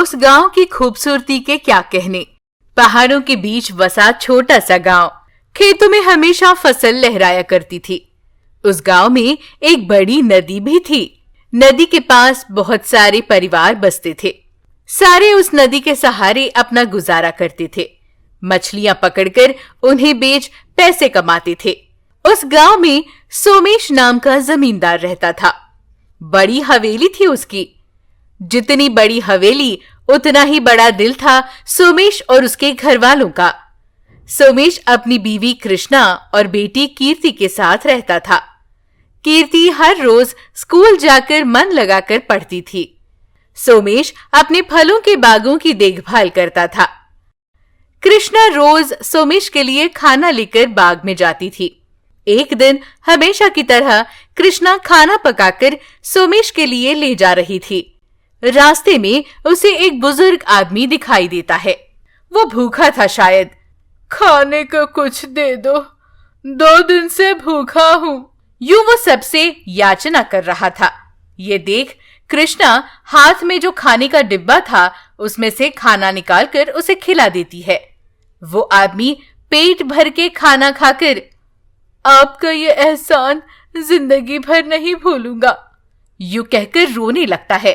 उस गांव की खूबसूरती के क्या कहने। पहाड़ों के बीच बसा छोटा सा गांव, खेतों में हमेशा फसल लहराया करती थी। उस गांव में एक बड़ी नदी भी थी। नदी के पास बहुत सारे परिवार बसते थे। सारे उस नदी के सहारे अपना गुजारा करते थे। मछलियां पकड़कर उन्हें बेच पैसे कमाते थे। उस गांव में सोमेश नाम का जमींदार रहता था। बड़ी हवेली थी उसकी। जितनी बड़ी हवेली उतना ही बड़ा दिल था सोमेश और उसके घर वालों का। सोमेश अपनी बीवी कृष्णा और बेटी कीर्ति के साथ रहता था। कीर्ति हर रोज स्कूल जाकर मन लगाकर पढ़ती थी। सोमेश अपने फलों के बागों की देखभाल करता था। कृष्णा रोज सोमेश के लिए खाना लेकर बाग में जाती थी। एक दिन हमेशा की तरह कृष्णा खाना पकाकर सोमेश के लिए ले जा रही थी। रास्ते में उसे एक बुजुर्ग आदमी दिखाई देता है। वो भूखा था शायद। खाने को कुछ दे दो, 2 दिन से भूखा हूँ, यूं वो सबसे याचना कर रहा था। ये देख कृष्णा हाथ में जो खाने का डिब्बा था उसमें से खाना निकालकर उसे खिला देती है। वो आदमी पेट भर के खाना खाकर, आपका ये एहसान जिंदगी भर नहीं भूलूंगा, यूं कहकर रोने लगता है।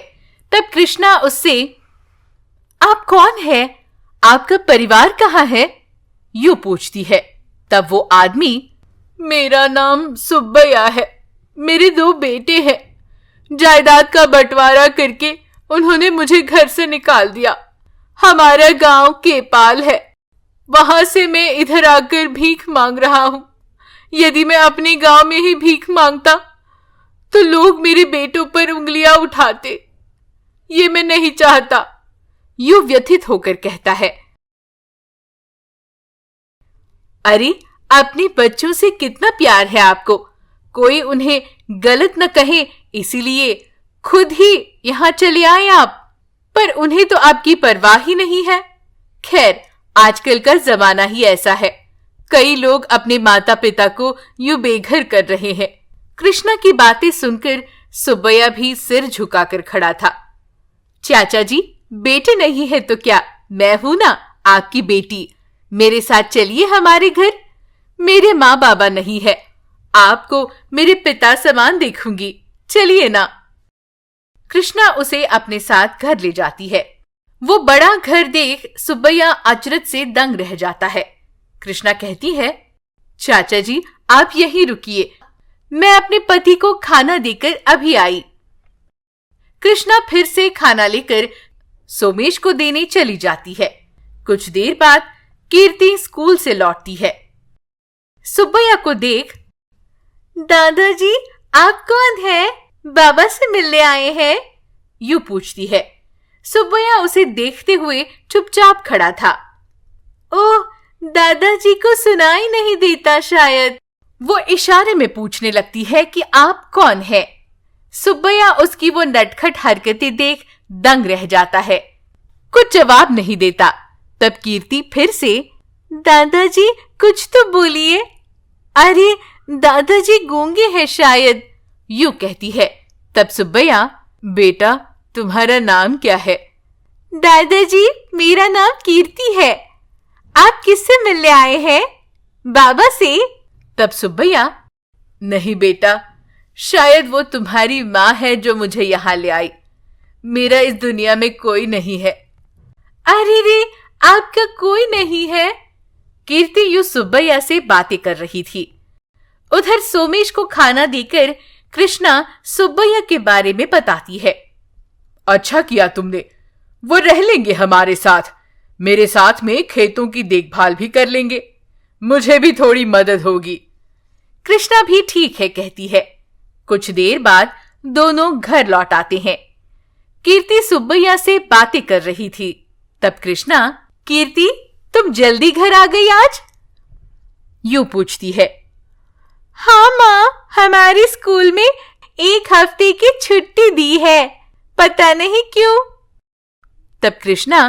तब कृष्णा उससे, आप कौन है? आपका परिवार कहाँ है? यूं पूछती है। तब वो आदमी, मेरा नाम सुब्बैया है, मेरे 2 बेटे हैं। जायदाद का बंटवारा करके उन्होंने मुझे घर से निकाल दिया। हमारा गांव केपाल है, वहां से मैं इधर आकर भीख मांग रहा हूं। यदि मैं अपने गांव में ही भीख मांगता तो लोग मेरे बेटों पर उंगलियां उठाते। ये मैं नहीं चाहता, यूं व्यथित होकर कहता है। अरे अपने बच्चों से कितना प्यार है आपको। कोई उन्हें गलत न कहे इसीलिए खुद ही यहां चले आए आप। पर उन्हें तो आपकी परवाह ही नहीं है। खैर आजकल का जमाना ही ऐसा है। कई लोग अपने माता पिता को यूं बेघर कर रहे हैं। कृष्णा की बातें सुनकर सुब्बैया भी सिर झुकाकर खड़ा था। चाचा जी, बेटे नहीं है तो क्या, मैं हूं ना आपकी बेटी। मेरे साथ चलिए हमारे घर। मेरे माँ बाबा नहीं है, आपको मेरे पिता समान देखूंगी, चलिए ना। कृष्णा उसे अपने साथ घर ले जाती है। वो बड़ा घर देख सुब्बैया अचरज से दंग रह जाता है। कृष्णा कहती है, चाचा जी आप यहीं रुकिए, मैं अपने पति को खाना देकर अभी आई। कृष्णा फिर से खाना लेकर सोमेश को देने चली जाती है। कुछ देर बाद कीर्ति स्कूल से लौटती है। सुब्बैया को देख, दादाजी आप कौन है? बाबा से मिलने आए हैं? यूं पूछती है। सुब्बैया उसे देखते हुए चुपचाप खड़ा था। ओह, दादाजी को सुनाई नहीं देता शायद। वो इशारे में पूछने लगती है कि आप कौन है। सुब्बैया उसकी वो नटखट हरकतें देख दंग रह जाता है। कुछ जवाब नहीं देता। तब कीर्ति फिर से, दादाजी कुछ तो बोलिए। अरे दादाजी गूंगे हैं शायद, यूं कहती है। तब सुब्बैया, बेटा तुम्हारा नाम क्या है? दादाजी मेरा नाम कीर्ति है। आप किससे मिलने आए हैं? बाबा से? तब सुब्बैया, नहीं बेटा, शायद वो तुम्हारी माँ है जो मुझे यहाँ ले आई। मेरा इस दुनिया में कोई नहीं है। अरे रे, आपका कोई नहीं है? कीर्ति यूं सुब्बैया से बातें कर रही थी। उधर सोमेश को खाना देकर कृष्णा सुब्बैया के बारे में बताती है। अच्छा किया तुमने, वो रह लेंगे हमारे साथ। मेरे साथ में खेतों की देखभाल भी कर लेंगे, मुझे भी थोड़ी मदद होगी। कृष्णा भी ठीक है कहती है। कुछ देर बाद दोनों घर लौट आते हैं। कीर्ति सुब्बैया से बातें कर रही थी। तब कृष्णा, कीर्ति तुम जल्दी घर आ गई आज? यूं पूछती है। हाँ माँ, हमारे स्कूल में 1 हफ्ते की छुट्टी दी है, पता नहीं क्यों। तब कृष्णा,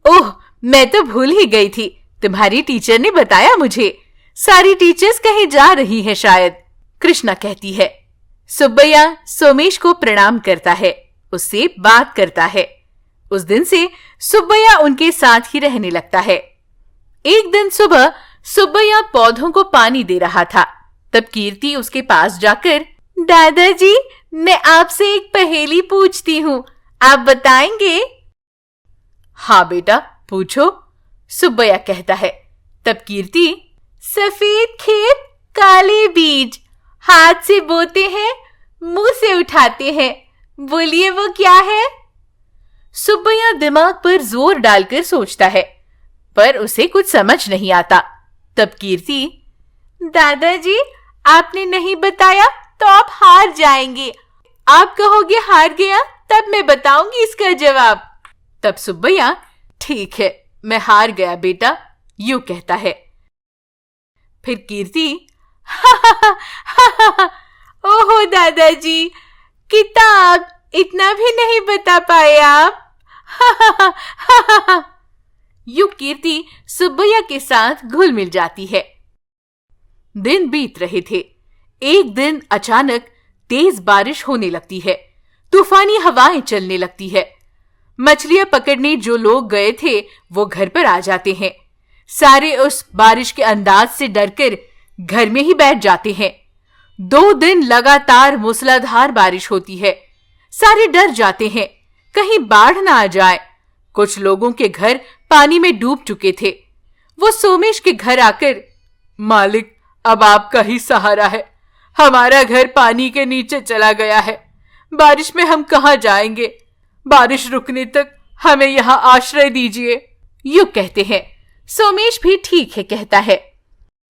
ओह मैं तो भूल ही गई थी, तुम्हारी टीचर ने बताया मुझे। सारी टीचर्स कहीं जा रही है शायद, कृष्णा कहती है। सुब्बैया सोमेश को प्रणाम करता है, उससे बात करता है। उस दिन से सुब्बैया उनके साथ ही रहने लगता है। एक दिन सुबह सुब्बैया पौधों को पानी दे रहा था। तब कीर्ति उसके पास जाकर, दादाजी, मैं आपसे एक पहेली पूछती हूँ, आप बताएंगे? हाँ बेटा, पूछो, सुब्बैया कहता है। तब कीर्ति, सफेद खेत काले बीज, हाथ से बोते हैं मुंह से उठाते हैं, बोलिए वो क्या है? सुब्बैया दिमाग पर जोर डालकर सोचता है, पर उसे कुछ समझ नहीं आता। तब कीर्ति, दादाजी, आपने नहीं बताया तो आप हार जाएंगे। आप कहोगे हार गया, तब मैं बताऊंगी इसका जवाब। तब सुब्बैया, ठीक है, मैं हार गया बेटा, यूं कहता है। फिर कीर्ति, ओहो दादाजी, किताब, इतना भी नहीं बता पाए आप। यूं कीर्ति सुब्बैया के साथ घुल मिल जाती है। दिन बीत रहे थे। एक दिन अचानक तेज बारिश होने लगती है। तूफानी हवाएं चलने लगती है। मछलियां पकड़ने जो लोग गए थे वो घर पर आ जाते हैं। सारे उस बारिश के अंदाज से डरकर घर में ही बैठ जाते हैं। 2 दिन लगातार मूसलाधार बारिश होती है। सारे डर जाते हैं, कहीं बाढ़ ना आ जाए। कुछ लोगों के घर पानी में डूब चुके थे। वो सोमेश के घर आकर, मालिक, अब आपका ही सहारा है। हमारा घर पानी के नीचे चला गया है। बारिश में हम कहाँ जाएंगे? बारिश रुकने तक हमें यहाँ आश्रय दीजिए, यूं कहते हैं। सोमेश भी ठीक है कहता है,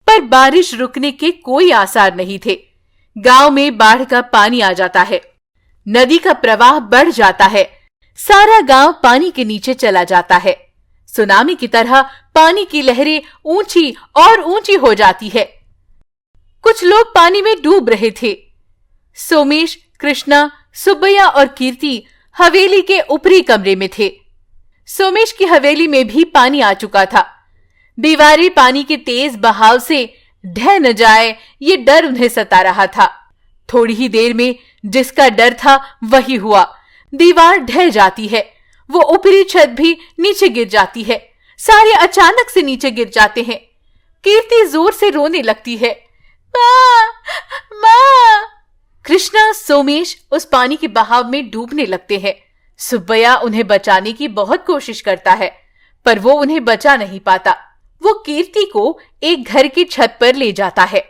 पर बारिश रुकने के कोई आसार नहीं थे। गांव में बाढ़ का पानी आ जाता है। नदी का प्रवाह बढ़ जाता है। सारा गांव पानी के नीचे चला जाता है। सुनामी की तरह पानी की लहरें ऊंची और ऊंची हो जाती है। कुछ लोग पानी में डूब रहे थे। सोमेश, कृष्णा, सुब्बैया और कीर्ति हवेली के ऊपरी कमरे में थे। सोमेश की हवेली में भी पानी आ चुका था। दीवारें पानी के तेज बहाव से ढह न जाए, ये डर उन्हें सता रहा था। थोड़ी ही देर में जिसका डर था वही हुआ। दीवार ढह जाती है। वो ऊपरी छत भी नीचे गिर जाती है। सारे अचानक से नीचे गिर जाते हैं। कीर्ति जोर से रोने लगती है। माँ, माँ। कृष्णा, सोमेश उस पानी के बहाव में डूबने लगते हैं। सुब्बैया उन्हें बचाने की बहुत कोशिश करता है, पर वो उन्हें बचा नहीं पाता। वो कीर्ति को एक घर की छत पर ले जाता है,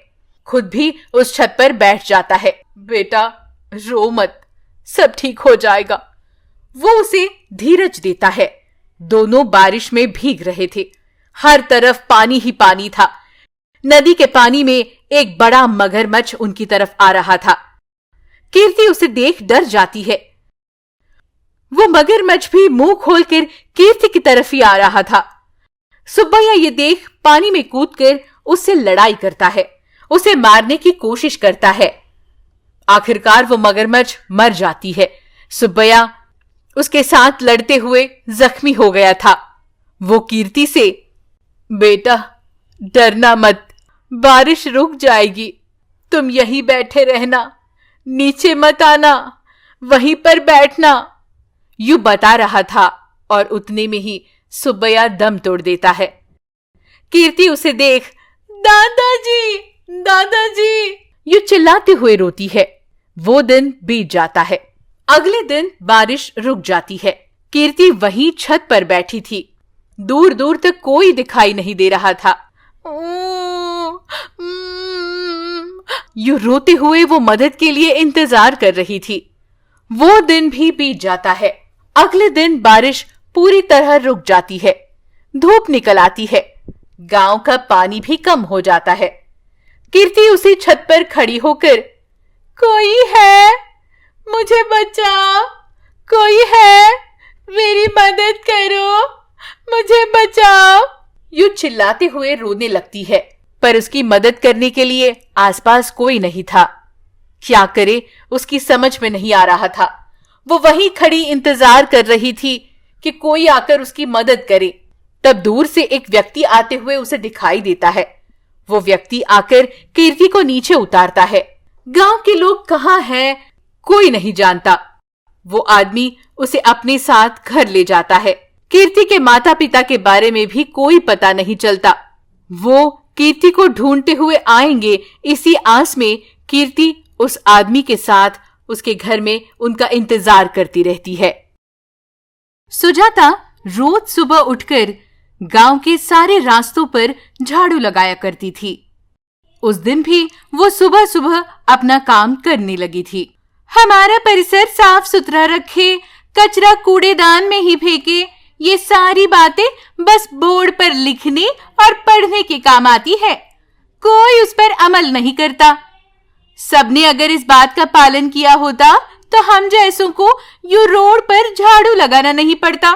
खुद भी उस छत पर बैठ जाता है। बेटा, रो मत, सब ठीक हो जाएगा। वो उसे धीरज देता है। दोनों बारिश में भीग रहे थे। हर तरफ पानी ही पानी था। नदी के पानी में एक बड़ा मगरमच्छ उनकी तरफ आ रहा था। कीर्ति उसे देख डर जाती है। वो मगरमच्छ भी मुंह खोलकर कीर्ति की तरफ ही आ रहा था। सुब्बैया ये देख पानी में कूदकर उससे लड़ाई करता है, उसे मारने की कोशिश करता है। आखिरकार वो मगरमच्छ मर जाती है। सुब्बैया उसके साथ लड़ते हुए जख्मी हो गया था। वो कीर्ति से, बेटा, डरना मत, बारिश रुक जाएगी, तुम यहीं बैठे रहना, नीचे मत आना, वहीं पर बैठना, यूं बता रहा था। और उतने में ही सुब्बैया दम तोड़ देता है। कीर्ति उसे देख, दादाजी, दादाजी, यूं चिल्लाते हुए रोती है। वो दिन बीत जाता है। अगले दिन बारिश रुक जाती है। कीर्ति वहीं छत पर बैठी थी। दूर दूर तक कोई दिखाई नहीं दे रहा था। यूं रोते हुए वो मदद के लिए इंतजार कर रही थी। वो दिन भी बीत जाता है। अगले दिन बारिश पूरी तरह रुक जाती है। धूप निकल आती है। गांव का पानी भी कम हो जाता है। कीर्ति उसी छत पर खड़ी होकर, कोई है, मुझे बचाओ, कोई है, मेरी मदद करो, मुझे बचाओ, यूं चिल्लाते हुए रोने लगती है। पर उसकी मदद करने के लिए आसपास कोई नहीं था। क्या करे, उसकी समझ में नहीं आ रहा था। वो वहीं खड़ी इंतजार कर रही थी कि कोई आकर उसकी मदद करे। तब दूर से एक व्यक्ति आते हुए उसे दिखाई देता है। वो व्यक्ति आकर कीर्ति को नीचे उतारता है। गांव के लोग कहाँ हैं, कोई नहीं जानता। वो आदमी उसे अपने साथ घर ले जाता है। कीर्ति के माता पिता के बारे में भी कोई पता नहीं चलता। वो कीर्ति को ढूंढते हुए आएंगे, इसी आस में कीर्ति उस आदमी के साथ उसके घर में उनका इंतजार करती रहती है। सुजाता रोज सुबह उठकर गांव के सारे रास्तों पर झाड़ू लगाया करती थी। उस दिन भी वो सुबह सुबह अपना काम करने लगी थी। हमारा परिसर साफ सुथरा रखे, कचरा कूड़ेदान में ही फेंके, ये सारी बातें बस बोर्ड पर लिखने और पढ़ने के काम आती है। कोई उस पर अमल नहीं करता। सबने अगर इस बात का पालन किया होता तो हम जैसों को यूं रोड पर झाड़ू लगाना नहीं पड़ता,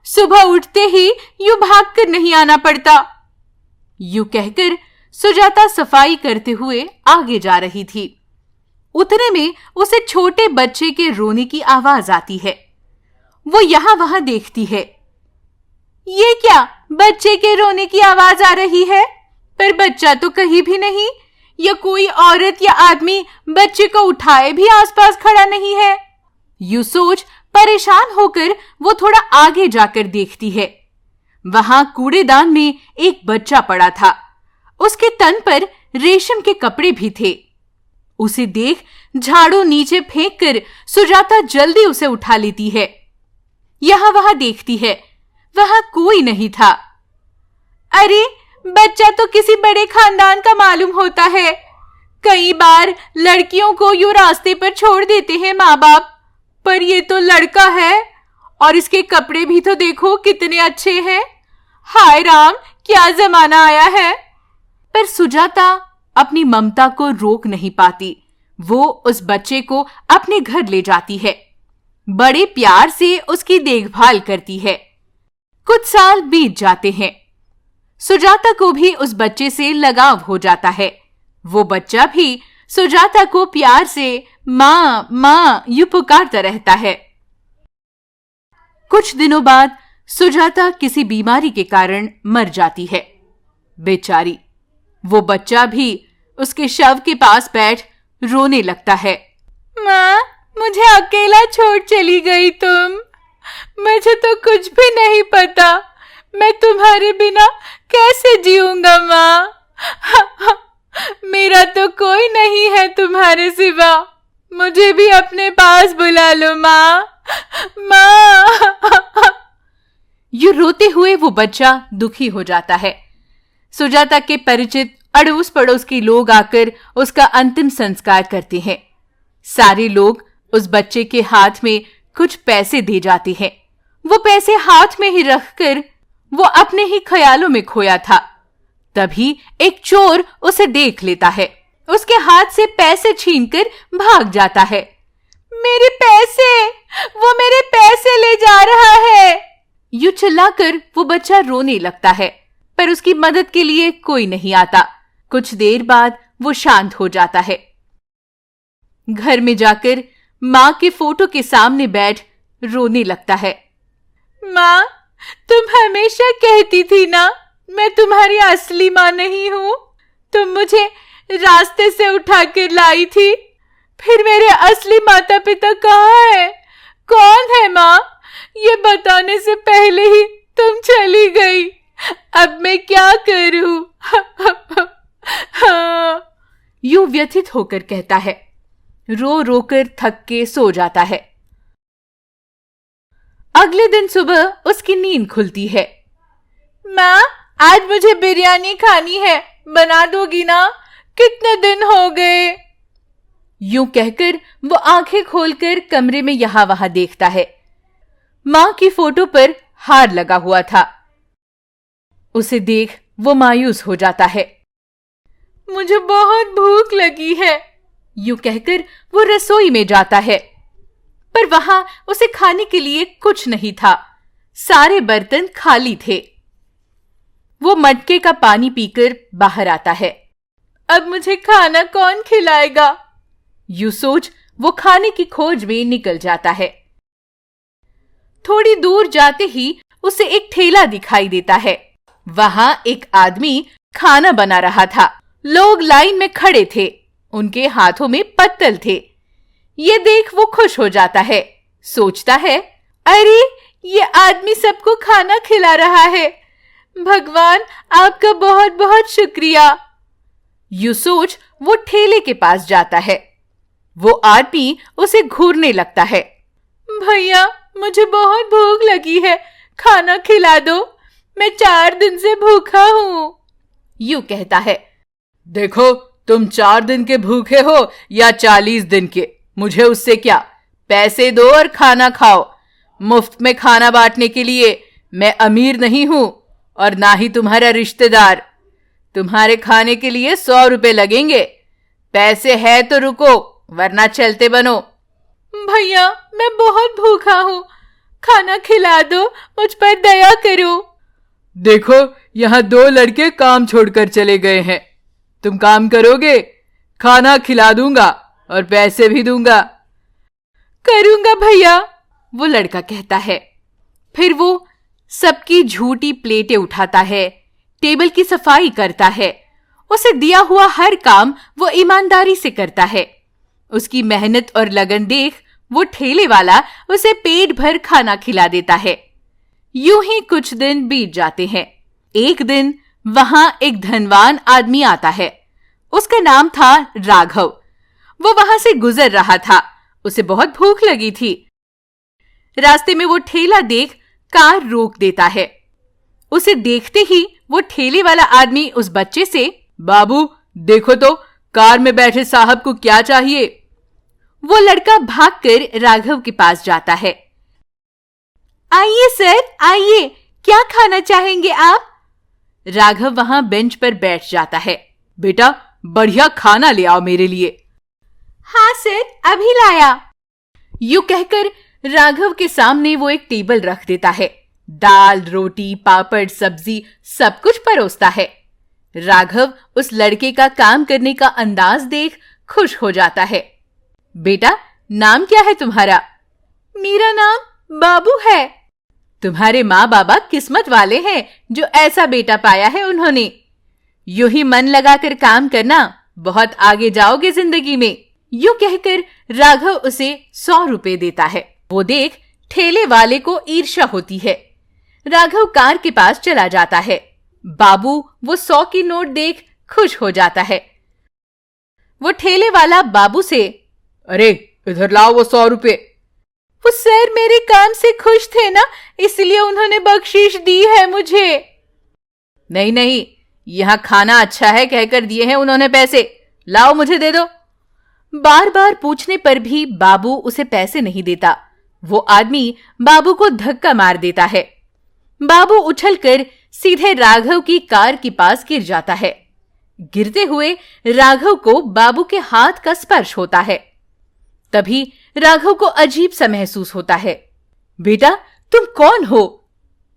सुबह उठते ही यूं भागकर नहीं आना पड़ता। यूं कहकर सुजाता सफाई करते हुए आगे जा रही थी। उतने में उसे छोटे बच्चे के रोने की आवाज आती है। वो यहां वहां देखती है। ये क्या, बच्चे के रोने की आवाज आ रही है? पर बच्चा तो कहीं भी नहीं, या कोई औरत या आदमी बच्चे को उठाए भी आसपास खड़ा नहीं है। यूं सोच परेशान होकर वो थोड़ा आगे जाकर देखती है। वहां कूड़ेदान में एक बच्चा पड़ा था। उसके तन पर रेशम के कपड़े भी थे। उसे देख झाड़ू नीचे फेंककर सुजाता जल्दी उसे उठा लेती है। यहां वहां देखती है, वहां कोई नहीं था। अरे, बच्चा तो किसी बड़े खानदान का मालूम होता है। कई बार लड़कियों को यूं रास्ते पर छोड़ देते हैं माँ बाप, पर ये तो लड़का है और इसके कपड़े भी तो देखो कितने अच्छे हैं। हाय राम, क्या जमाना आया है। पर सुजाता अपनी ममता को रोक नहीं पाती। वो उस बच्चे को अपने घर ले जाती है, बड़े प्यार से उसकी देखभाल करती है। कुछ साल बीत जाते हैं। सुजाता को भी उस बच्चे से लगाव हो जाता है। वो बच्चा भी सुजाता को प्यार से माँ माँ यूं पुकारता रहता है। कुछ दिनों बाद सुजाता किसी बीमारी के कारण मर जाती है। बेचारी, वो बच्चा भी उसके शव के पास बैठ रोने लगता है। माँ, मुझे अकेला छोड़ चली गई तुम। मुझे तो कुछ भी नहीं पता, मैं तुम्हारे बिना कैसे जीऊंगा माँ। मेरा तो कोई नहीं है तुम्हारे सिवा, मुझे भी अपने पास बुला लो माँ। माँ। यूं रोते हुए वो बच्चा दुखी हो जाता है। सुजाता के परिचित अड़ोस पड़ोस के लोग आकर उसका अंतिम संस्कार करते हैं। सारे लोग उस बच्चे के हाथ में कुछ पैसे दे जाते हैं। वो पैसे हाथ में ही रखकर वो अपने ही ख्यालों में खोया था। तभी एक चोर उसे देख लेता है, उसके हाथ से पैसे छीनकर भाग जाता है। मेरे पैसे, वो मेरे पैसे ले जा रहा है। यूं चिल्लाकर वो बच्चा रोने लगता है, पर उसकी मदद के लिए कोई नहीं आता। कुछ देर बाद वो शांत हो जाता है। घर में जाकर माँ के फोटो के सामने बैठ रोने लगता है। माँ, तुम हमेशा कहती थी ना, मैं तुम्हारी असली माँ नहीं हूँ। तुम मुझे रास्ते से उठा कर लाई थी, फिर मेरे असली माता पिता कहाँ है? कौन है माँ? ये बताने से पहले ही तुम चली गई। अब मैं क्या करूं? यूं व्यथित होकर कहता है। रो रोकर थक के सो जाता है। अगले दिन सुबह उसकी नींद खुलती है। माँ, आज मुझे बिरयानी खानी है, बना दोगी ना? कितने दिन हो गए। यूं कहकर वो आंखें खोलकर कमरे में यहां वहां देखता है। मां की फोटो पर हार लगा हुआ था। उसे देख वो मायूस हो जाता है। मुझे बहुत भूख लगी है। यूं कहकर वो रसोई में जाता है, पर वहां उसे खाने के लिए कुछ नहीं था। सारे बर्तन खाली थे। वो मटके का पानी पीकर बाहर आता है। अब मुझे खाना कौन खिलाएगा? यूं सोच वो खाने की खोज में निकल जाता है। थोड़ी दूर जाते ही उसे एक ठेला दिखाई देता है। वहां एक आदमी खाना बना रहा था। लोग लाइन में खड़े थे, उनके हाथों में पत्तल थे। ये देख वो खुश हो जाता है। सोचता है, अरे ये आदमी सबको खाना खिला रहा है। भगवान आपका बहुत बहुत शुक्रिया। यूं सोच वो ठेले के पास जाता है। वो आदमी उसे घूरने लगता है। भैया मुझे बहुत भूख लगी है, खाना खिला दो, मैं 4 दिन से भूखा हूँ। यूं कहता है। देखो तुम 4 दिन के भूखे हो या 40 दिन के, मुझे उससे क्या, पैसे दो और खाना खाओ। मुफ्त में खाना बांटने के लिए मैं अमीर नहीं हूं और ना ही तुम्हारा रिश्तेदार। तुम्हारे खाने के लिए 100 रुपए लगेंगे। पैसे है तो रुको वरना चलते बनो। भैया मैं बहुत भूखा हूँ, खाना खिला दो, मुझ पर दया करो। देखो यहाँ 2 लड़के काम छोड़कर चले गए हैं, तुम काम करोगे? खाना खिला दूंगा और पैसे भी दूंगा। करूंगा भैया, वो लड़का कहता है। फिर वो सबकी झूठी प्लेटें उठाता है, टेबल की सफाई करता है। उसे दिया हुआ हर काम वो ईमानदारी से करता है। उसकी मेहनत और लगन देख वो ठेले वाला उसे पेट भर खाना खिला देता है। यूं ही कुछ दिन बीत जाते हैं। एक दिन वहां एक धनवान आदमी आता है। उसका नाम था राघव। वो वहां से गुजर रहा था। उसे बहुत भूख लगी थी। रास्ते में वो ठेला देख कार रोक देता है। उसे देखते ही वो ठेले वाला आदमी उस बच्चे से, बाबू देखो तो कार में बैठे साहब को क्या चाहिए। वो लड़का भागकर राघव के पास जाता है। आइए सर, आइए, क्या खाना चाहेंगे आप? राघव वहां बेंच पर बैठ जाता है। बेटा बढ़िया खाना ले आओ मेरे लिए। हाँ सर, अभी लाया। यूं कहकर राघव के सामने वो एक टेबल रख देता है। दाल, रोटी, पापड़, सब्जी सब कुछ परोसता है। राघव उस लड़के का काम करने का अंदाज देख खुश हो जाता है। बेटा नाम क्या है तुम्हारा? मेरा नाम बाबू है। तुम्हारे माँ बाबा किस्मत वाले हैं जो ऐसा बेटा पाया है उन्होंने। यूं ही मन लगाकर काम करना, बहुत आगे जाओगे जिंदगी में। यूं कहकर राघव उसे 100 रुपए देता है। वो देख ठेले वाले को ईर्ष्या होती है। राघव कार के पास चला जाता है। बाबू वो 100 की नोट देख खुश हो जाता है। वो ठेले वाला बाबू से, अरे इधर लाओ वो 100 रुपए। वो सर मेरे काम से खुश थे ना, इसलिए उन्होंने बख्शीश दी है मुझे। नहीं नहीं, यहाँ खाना अच्छा है कहकर दिए हैं उन्होंने पैसे, लाओ मुझे दे दो। बार बार पूछने पर भी बाबू उसे पैसे नहीं देता। वो आदमी बाबू को धक्का मार देता है। बाबू उछलकर सीधे राघव की कार के पास गिर जाता है। गिरते हुए राघव को बाबू के हाथ का स्पर्श होता है। तभी राघव को अजीब सा महसूस होता है। बेटा तुम कौन हो?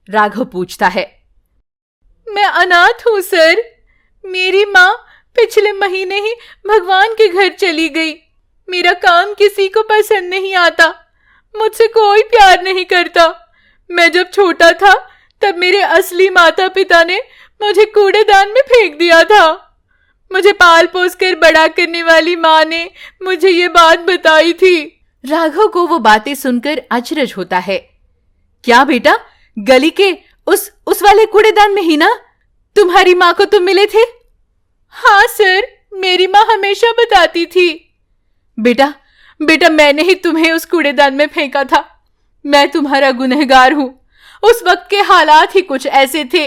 राघव पूछता है। मैं अनाथ हूं सर, मेरी माँ पिछले महीने ही भगवान के घर चली गई। मेरा काम किसी को पसंद नहीं आता, मुझसे कोई प्यार नहीं करता। मैं जब छोटा था तब मेरे असली माता पिता ने मुझे कूड़ेदान में फेंक दिया था। मुझे पाल पोस कर बड़ा करने वाली माँ ने मुझे ये बात बताई थी। राघव को वो बातें सुनकर अचरज होता है। क्या बेटा, गली के उस वाले कूड़ेदान में ही ना तुम्हारी माँ को तुम मिले थे? हाँ सर, मेरी माँ हमेशा बताती थी। बेटा मैंने ही तुम्हें उस कूड़ेदान में फेंका था। मैं तुम्हारा गुनहगार हूं। उस वक्त के हालात ही कुछ ऐसे थे।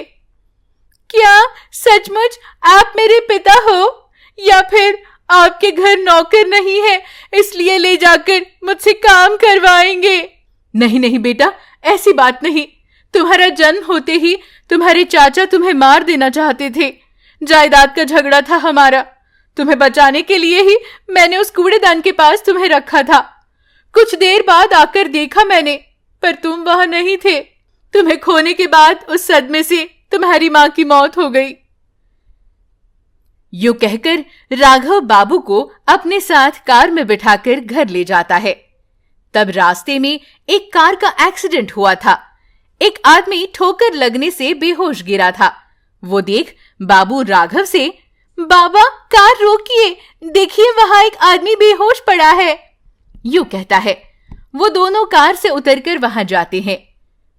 क्या सचमुच आप मेरे पिता हो, या फिर आपके घर नौकर नहीं है इसलिए ले जाकर मुझसे काम करवाएंगे? नहीं बेटा, ऐसी बात नहीं। तुम्हारा जन्म होते ही तुम्हारे चाचा तुम्हें मार देना चाहते थे। जायदाद का झगड़ा था हमारा। तुम्हें बचाने के लिए ही मैंने उस कूड़ेदान के पास तुम्हें रखा था। कुछ देर बाद आकर देखा मैंने, पर तुम वहां नहीं थे। तुम्हें खोने के बाद उस सदमे से तुम्हारी मां की मौत हो गई। यूं कहकर राघव बाबू को अपने साथ कार में बिठाकर घर ले जाता है। तब रास्ते में एक कार का एक्सीडेंट हुआ था। एक आदमी ठोकर लगने से बेहोश गिरा था। वो देख बाबू राघव से, बाबा कार रोकिए, देखिए वहां एक आदमी बेहोश पड़ा है। यूं कहता है। वो दोनों कार से उतरकर वहां जाते हैं।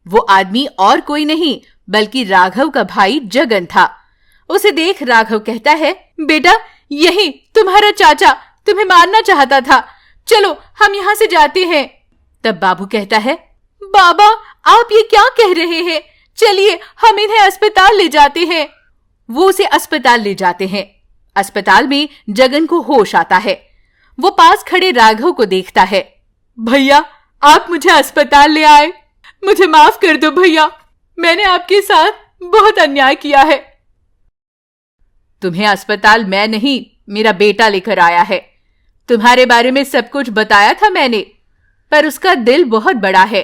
वो आदमी और कोई नहीं बल्कि राघव का भाई जगन था। उसे देख राघव कहता है, बेटा, यही तुम्हारा चाचा तुम्हें मारना चाहता था। चलो हम यहाँ से जाते हैं। तब बाबू कहता है, बाबा, आप ये क्या कह रहे हैं? चलिए हम इन्हें अस्पताल ले जाते हैं। वो उसे अस्पताल ले जाते हैं। अस्पताल में जगन को होश आता है। वो पास खड़े राघव को देखता है। भैया, आप मुझे अस्पताल ले आए। मुझे माफ कर दो भैया, मैंने आपके साथ बहुत अन्याय किया है। तुम्हें अस्पताल मैं नहीं, मेरा बेटा लेकर आया है। तुम्हारे बारे में सब कुछ बताया था मैंने, पर उसका दिल बहुत बड़ा है।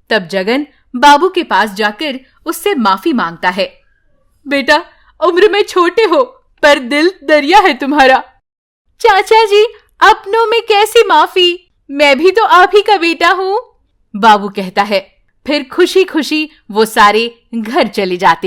तब जगन बाबू के पास जाकर उससे माफी मांगता है। बेटा, उम्र में छोटे हो पर दिल दरिया है तुम्हारा। चाचा जी, अपनों में कैसी माफी, मैं भी तो आप ही का बेटा हूँ, बाबू कहता है। फिर खुशी खुशी वो सारे घर चले जाते।